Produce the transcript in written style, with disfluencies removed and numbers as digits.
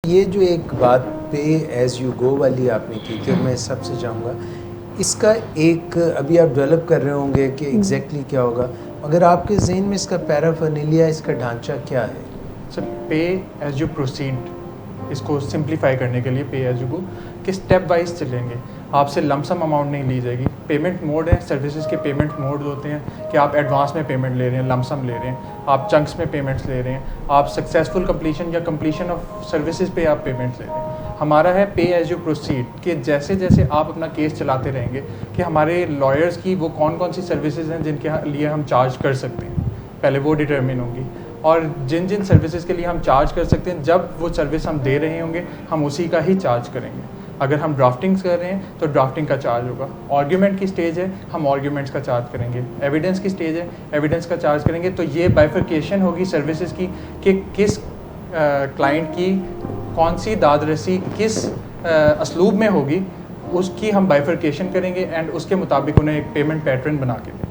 ये जो एक बात पे एज़ यू गो वाली आपने की थी और मैं सबसे चाहूँगा इसका एक अभी आप डेवलप कर रहे होंगे कि एग्जैक्टली क्या होगा, मगर आपके ज़हन में इसका पैराफर्नेलिया, इसका ढांचा क्या है? सर पे एज यू प्रोसीड, इसको सिंप्लीफाई करने के लिए पे एज यू गो कि स्टेप वाइज चलेंगे, आपसे लमसम अमाउंट नहीं ली जाएगी। पेमेंट मोड है, सर्विसेज के पेमेंट मोड होते हैं कि आप एडवांस में पेमेंट ले रहे हैं, लमसम ले रहे हैं, आप चंक्स में पेमेंट्स ले रहे हैं, आप सक्सेसफुल कंप्लीशन या कंप्लीशन ऑफ सर्विसेज पे आप पेमेंट्स ले रहे हैं। हमारा है पे एज यू प्रोसीड कि जैसे जैसे आप अपना केस चलाते रहेंगे कि हमारे लॉयर्स की वो कौन कौन सी सर्विसेज हैं जिनके लिए हम चार्ज कर सकते हैं, पहले वो डिटर्मिन होंगी, और जिन जिन सर्विसेज के लिए हम चार्ज कर सकते हैं जब वो सर्विस हम दे रहे होंगे हम उसी का ही चार्ज करेंगे। अगर हम ड्राफ्टिंग कर रहे हैं तो ड्राफ्टिंग का चार्ज होगा, आर्ग्यूमेंट की स्टेज है हम आर्ग्यूमेंट्स का चार्ज करेंगे, एविडेंस की स्टेज है एविडेंस का चार्ज करेंगे। तो ये बाइफर्केशन होगी सर्विसेज की कि किस क्लाइंट की कौन सी दादरसी किस असलूब में होगी, उसकी हम बाइफर्केशन करेंगे एंड उसके मुताबिक उन्हें एक पेमेंट पैटर्न बना के देंगे।